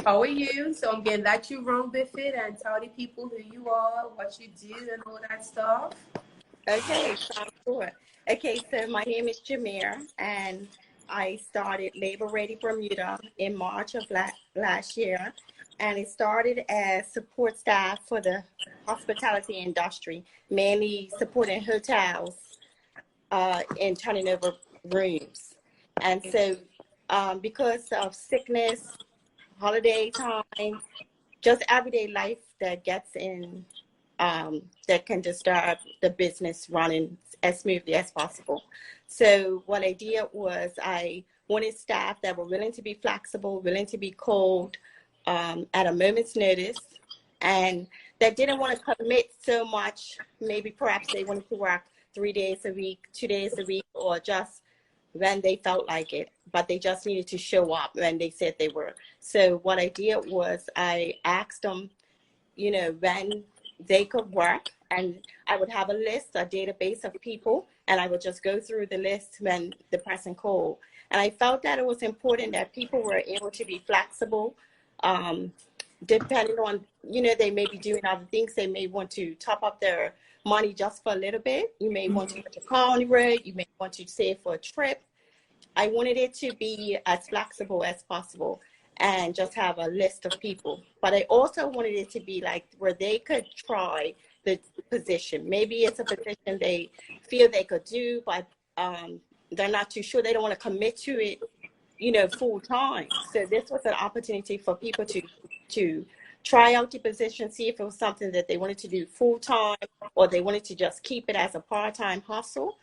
How are you? So I'm going to let you run with it and tell the people who you are, what you do, and all that stuff. Okay, sounds good. Okay, so my name is Jameer, and I started Labor Ready Bermuda in March of last year, and it started as support staff for the hospitality industry, mainly supporting hotels and turning over rooms. And so because of sickness, holiday time, just everyday life that gets in, that can disturb the business running as smoothly as possible. So what I did was I wanted staff that were willing to be flexible, willing to be called at a moment's notice, and that didn't want to commit so much. Maybe perhaps they wanted to work 3 days a week, 2 days a week, or just when they felt like it, but they just needed to show up when they said they were. So what I did was I asked them, when they could work, and I would have a list, a database of people, and I would just go through the list when the person called. And I felt that it was important that people were able to be flexible, depending on, they may be doing other things. They may want to top up their money just for a little bit. You may want to put your car on the road. You may want to save for a trip. I wanted it to be as flexible as possible and just have a list of people. But I also wanted it to be like where they could try the position. Maybe it's a position they feel they could do, but they're not too sure. They don't want to commit to it, full time. So this was an opportunity for people to try out the position, see if it was something that they wanted to do full time or they wanted to just keep it as a part-time hustle.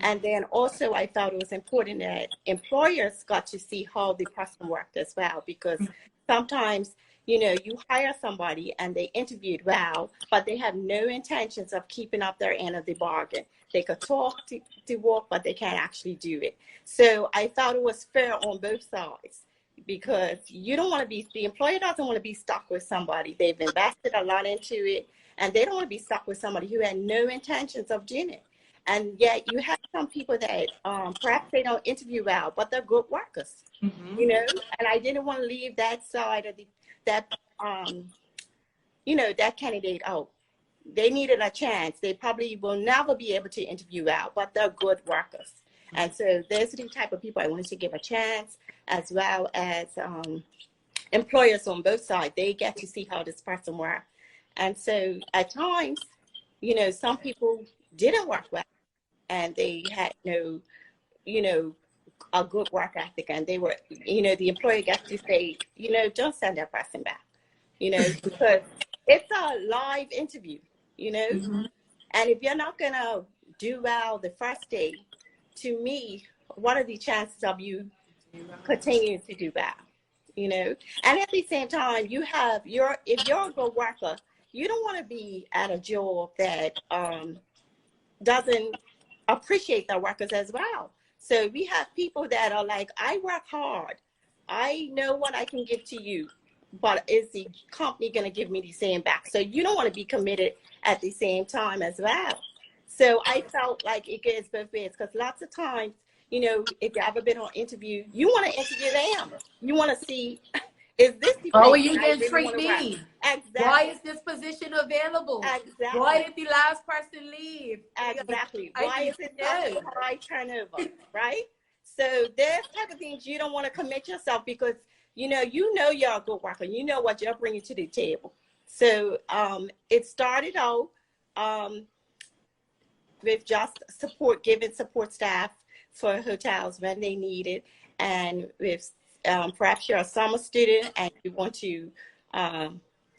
And then also I felt it was important that employers got to see how the person worked as well, because sometimes, you hire somebody and they interviewed well, but they have no intentions of keeping up their end of the bargain. They could talk to work, but they can't actually do it. So I felt it was fair on both sides, because you don't want to be, the employer doesn't want to be stuck with somebody. They've invested a lot into it, and they don't want to be stuck with somebody who had no intentions of doing it. And yet you have some people that perhaps they don't interview well, but they're good workers, and I didn't want to leave that side of that candidate out. They needed a chance. They probably will never be able to interview well, but they're good workers. And so those are the type of people I wanted to give a chance, as well as employers on both sides. They get to see how this person works. And so at times, some people didn't work well, and they had no, a good work ethic, and they were, the employer gets to say, don't send that person back, because it's a live interview, and if you're not going to do well the first day, to me, what are the chances of you continuing to do well, And at the same time, if you're a good worker, you don't want to be at a job that doesn't appreciate their workers as well. So we have people that are like, I work hard. I know what I can give to you, but is the company going to give me the same back? So you don't want to be committed at the same time as well. So I felt like it goes both ways, because lots of times, if you ever been on interview, you want to interview them. You want to see, is this the How are place you going to really treat me? Exactly. Why is this position available? Exactly. Why did the last person leave? Exactly. Why is it such a high turnover, right? So there's type of things you don't want to commit yourself, because you're a good worker. You know what you're bringing to the table. So it started out with just giving support staff for hotels when they need it, and with perhaps you're a summer student and you want to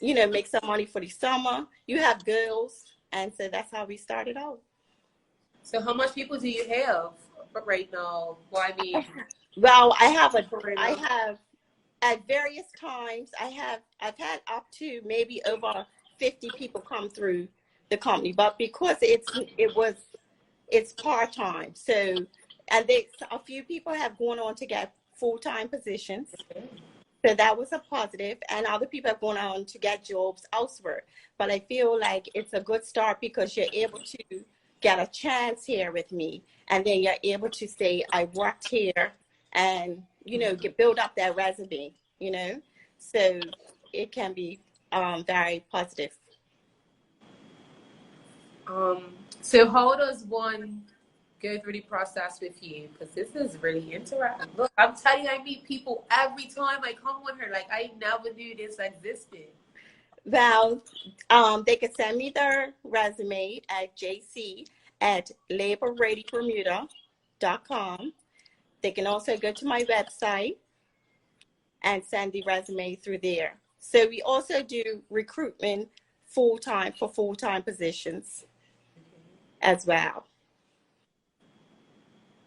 make some money for the summer. You have girls, and so that's how we started out. So how much people do you have right now? Well, I have at various times, I've had up to maybe over 50 people come through the company, but because it's part-time. So, and a few people have gone on to get full-time positions. So that was a positive, and other people have gone on to get jobs elsewhere. But I feel like it's a good start, because you're able to get a chance here with me, and then you're able to say, I worked here, and, build up that resume, So it can be very positive. So how does one go through the process with you? Because this is really interesting. Look, I'm telling you, I meet people every time I come with her. Like, I never knew this existed. Well, they can send me their resume at jc@laborreadybermuda.com. They can also go to my website and send the resume through there. So we also do recruitment full-time for full-time positions as well.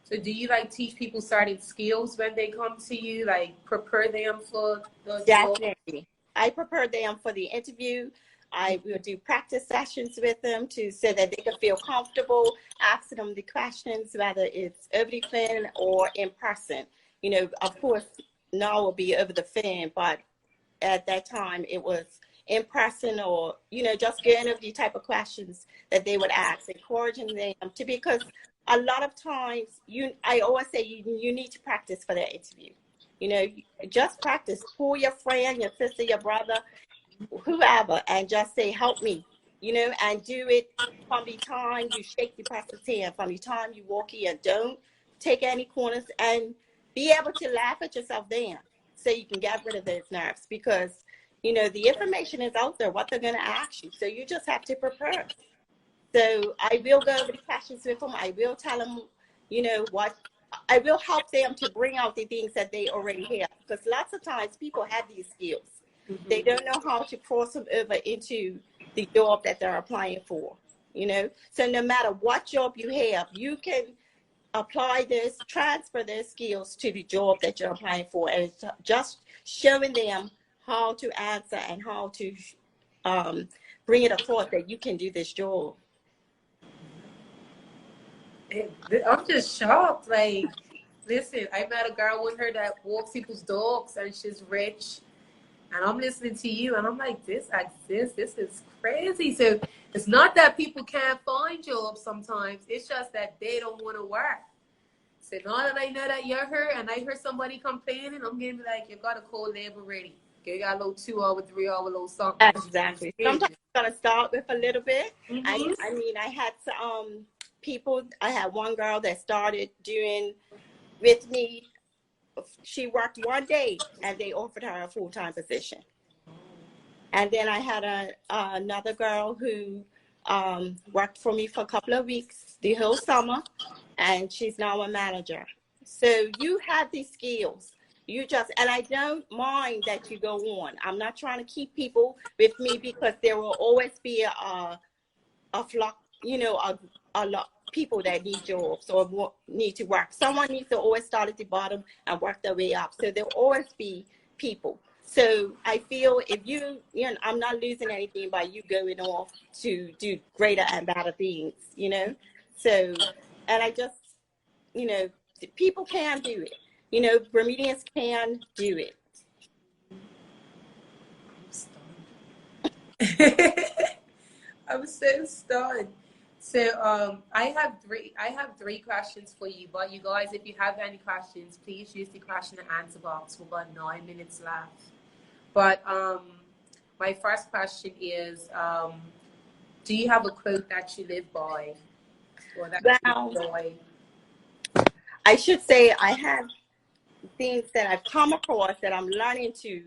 So do you like teach people certain skills when they come to you, like prepare them for the job? Definitely. I prepare them for the interview. I will do practice sessions with them so that they can feel comfortable asking them the questions, whether it's over the phone or in person. You know, of course, now it will be over the phone, but at that time it was in person, or, you know, just going over the type of questions that they would ask, encouraging them to, because a lot of times I always say you need to practice for that interview. You know, just practice. Pull your friend, your sister, your brother, whoever, and just say, help me, you know, and do it from the time you shake the person's hand, from the time you walk in. Don't take any corners, and be able to laugh at yourself then, so you can get rid of those nerves, because, you know, the information is out there, what they're going to ask you. So you just have to prepare. So I will go over the questions with them. I will tell them, you know, what I will help them to bring out the things that they already have, because lots of times people have these skills. They don't know how to cross them over into the job that they're applying for, you know. So no matter what job you have, you can apply this, transfer their skills to the job that you're applying for, and it's just showing them how to answer and how to bring it across that you can do this job. I'm just shocked. Like, listen, I met a girl with her that walks people's dogs, and she's rich. And I'm listening to you, and I'm like, this exists. This is crazy. So it's not that people can't find jobs sometimes. It's just that they don't want to work. So now that I know that you're her, and I hear somebody complaining, I'm going to be like, you got to call labor ready. You got a little 2 hour, 3 hour, little something. Exactly. Sometimes I'm going to start with a little bit. Mm-hmm. I mean, I had some people, I had one girl that started doing with me. She worked one day and they offered her a full-time position. And then I had another girl who worked for me for a couple of weeks, the whole summer, and she's now a manager. So you have these skills. And I don't mind that you go on. I'm not trying to keep people with me, because there will always be a flock, you know, a lot people that need jobs or need to work. Someone needs to always start at the bottom and work their way up. So there'll always be people. So I feel if you know, I'm not losing anything by you going off to do greater and better things, you know. So, and I just, you know, people can do it. You know, Bermudians can do it. I'm so stunned. So I have three questions for you. But you guys, if you have any questions, please use the question and answer box. We've got 9 minutes left. But my first question is, do you have a quote that you live by, or that you enjoy? I should say I have things that I've come across that I'm learning to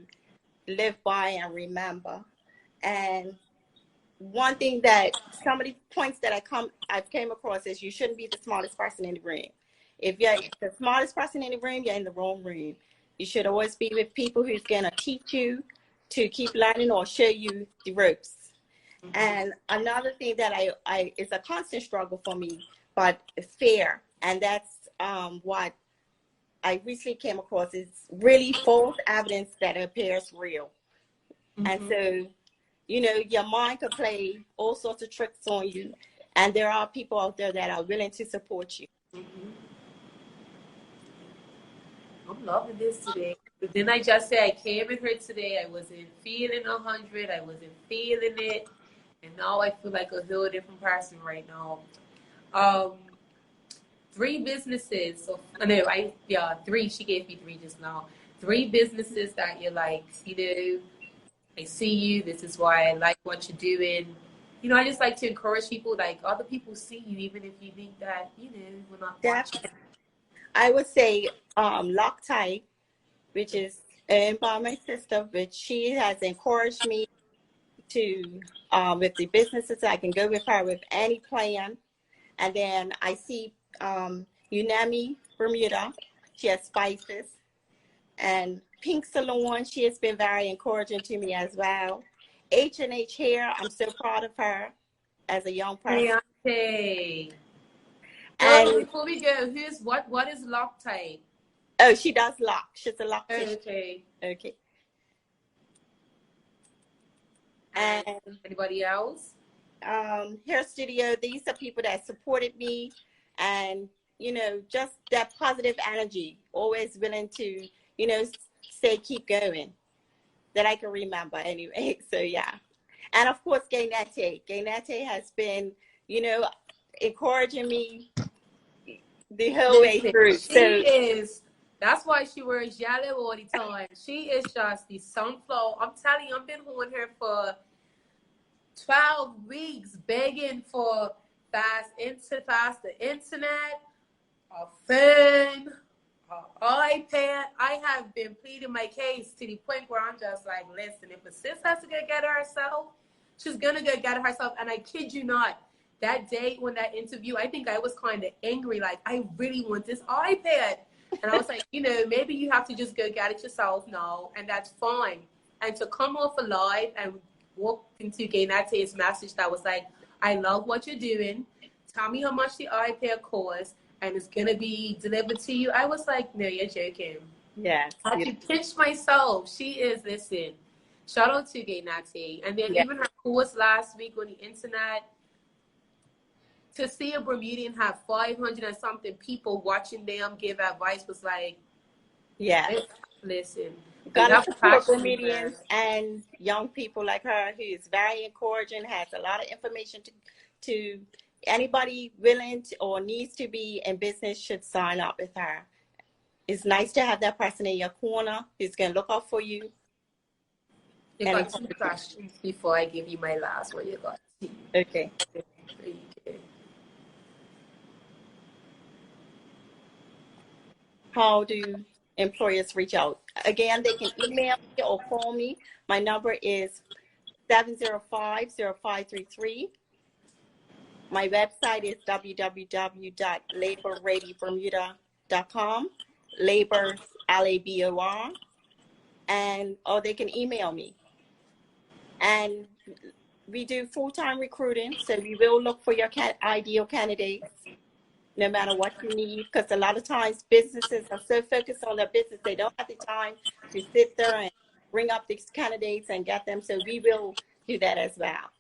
live by and remember. And one thing that some of the points that I've came across is you shouldn't be the smartest person in the room. If you're the smartest person in the room, you're in the wrong room. You should always be with people who's gonna teach you to keep learning or show you the ropes. Mm-hmm. And another thing that I is a constant struggle for me, but fear, and that's what I recently came across, is really false evidence that appears real. Mm-hmm. And so, you know, your mind could play all sorts of tricks on you, and there are people out there that are willing to support you. Mm-hmm. I'm loving this today. But then I just say I came in here today. I wasn't feeling 100. I wasn't feeling it. And now I feel like a whole different person right now. 3 businesses. So, no, 3. She gave me 3 just now. 3 businesses that you're like, I see you. This is why I like what you're doing. I just like to encourage people, like other people see you, even if you think that, we're not watching. Definitely. I would say Loctite, which is owned by my sister, but she has encouraged me to, with the businesses, I can go with her with any plan. And then I see Unami Bermuda. She has spices. And Pink Salon, she has been very encouraging to me as well. H&H Hair, I'm so proud of her as a young person. Hey. And before we go, what is Loctite? oh, she does lock. She's a lock. Okay. Okay. And anybody else? Hair Studio, these are people that supported me, and just that positive energy, always willing to say keep going, that I can remember anyway. So yeah. And of course Gainete has been encouraging me the whole way through. That's why she wears yellow all the time. She is just the sunflower. I'm telling you, I've been on her for 12 weeks begging for fast internet, a phone, an iPad. I have been pleading my case to the point where I'm just like, listen, if a sis has to go get it herself, she's going to go get it herself. And I kid you not, that day when that interview, I think I was kind of angry. Like, I really want this iPad. And I was like, maybe you have to just go get it yourself now. And that's fine. And to come off a live and walk into Gainate's message that was like, I love what you're doing. Tell me how much the iPad costs, and it's going to be delivered to you. I was like, no, you're joking. Yeah. I had to pinch myself. She is, listen, shout out to Gainate. And then even her course last week on the internet, to see a Bermudian have 500 and something people watching them give advice was like, listen. Gotta support Bermudians and young people like her, who is very encouraging, has a lot of information to anybody willing to, or needs to be in business, should sign up with her. It's nice to have that person in your corner who's going to look out for you. You got 2 questions before I give you my last one. You got. Okay. How do employers reach out? Again, they can email me or call me. My number is 705-0533. My website is www.laborreadybermuda.com. Labor, LABOR. Or they can email me. And we do full-time recruiting, so we will look for your ideal candidates, no matter what you need, because a lot of times businesses are so focused on their business, they don't have the time to sit there and bring up these candidates and get them. So we will do that as well.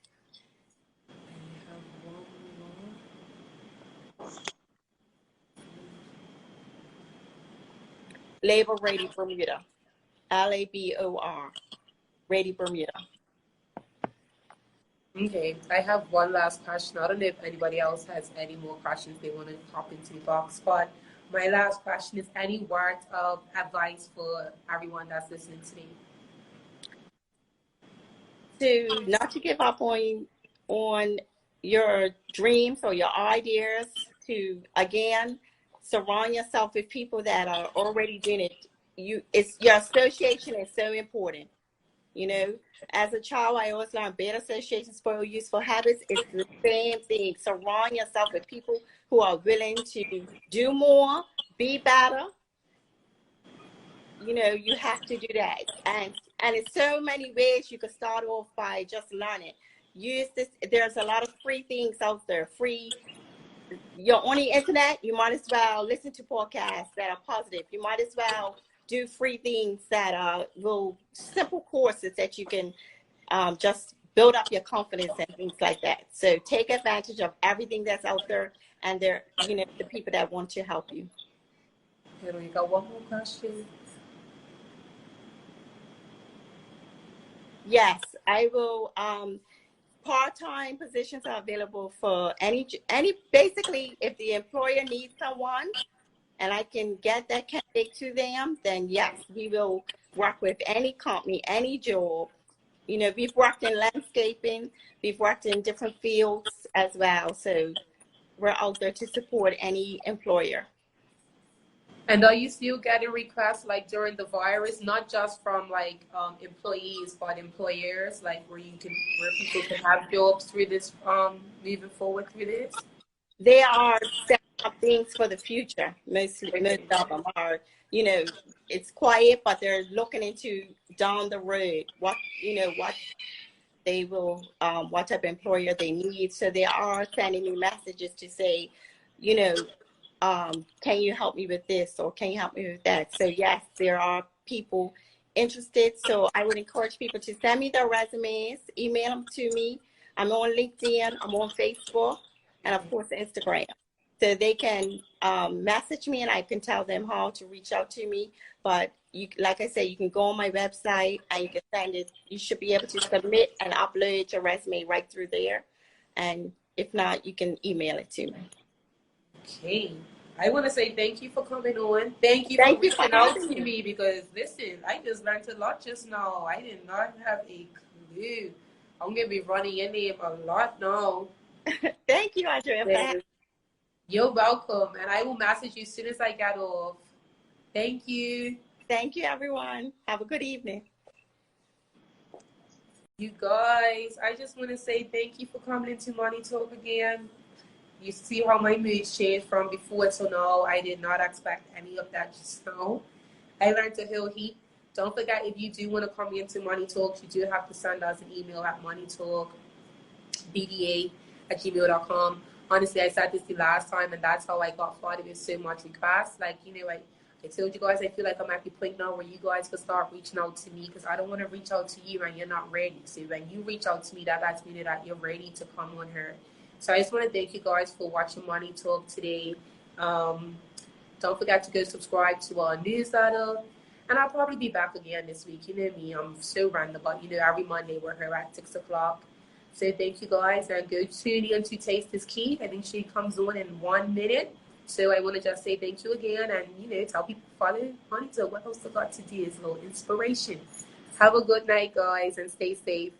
Labor Ready Bermuda, LABOR, Ready Bermuda. Okay, I have one last question. I don't know if anybody else has any more questions they want to pop into the box, but my last question is, any words of advice for everyone that's listening to me? Not to give up on your dreams or your ideas, to, again, surround yourself with people that are already doing it. Your association is so important. As a child, I always learned bad associations spoil useful habits. It's the same thing. Surround yourself with people who are willing to do more, be better. You have to do that. And it's so many ways you can start off by just learning. Use this. There's a lot of free things out there. You're on the internet, you might as well listen to podcasts that are positive. You might as well do free things that are simple courses that you can just build up your confidence and things like that. So take advantage of everything that's out there, and the people that want to help you. Okay, we got one more question. Yes, I will. Part-time positions are available for any basically, if the employer needs someone, and I can get that candidate to them, then yes, we will work with any company, any job. You know, we've worked in landscaping, we've worked in different fields as well. So we're out there to support any employer. And are you still getting requests like during the virus, not just from like employees, but employers, like where people can have jobs through this, moving forward through this? They are setting up things for the future. Most Okay. of them are, you know, it's quiet, but they're looking into down the road what, you know, what they will, what type of employer they need. So they are sending me messages to say, you know, can you help me with this, or can you help me with that? So yes, there are people interested. So I would encourage people to send me their resumes, email them to me. I'm on LinkedIn, I'm on Facebook, and of course Instagram. So they can message me, and I can tell them how to reach out to me. But you, like I said, you can go on my website and you can send it. You should be able to submit and upload your resume right through there. And if not, you can email it to me. Okay. I want to say thank you for coming on. Thank you for Thank you for reaching out having to me. me, because listen, I just learned a lot just now. I did not have a clue. I'm going to be running your name a lot now. Thank you, Andrea, for having me. You're welcome. And I will message you as soon as I get off. Thank you. Thank you, everyone. Have a good evening. You guys, I just want to say thank you for coming into Money Talk again. You see how my mood changed from before to now. I did not expect any of that just now. I learned a whole heap. Don't forget, if you do want to come into Money Talks, you do have to send us an email at moneytalkbda@gmail.com. Honestly, I said this the last time, and that's how I got flooded with so much requests. Like, you know, I told you guys, I feel like I'm at the point now where you guys can start reaching out to me, because I don't want to reach out to you and you're not ready. So when you reach out to me, that lets me know that you're ready to come on here. So I just want to thank you guys for watching Money Talk today. Don't forget to go subscribe to our newsletter. And I'll probably be back again this week. You know me, I'm so random, but you know, every Monday we're here at 6 o'clock. So thank you guys, and go tune in to Taste is Key. I think she comes on in 1 minute. So I want to just say thank you again, and you know, tell people follow Money Talk. What else I got to do is a little inspiration. Have a good night, guys, and stay safe.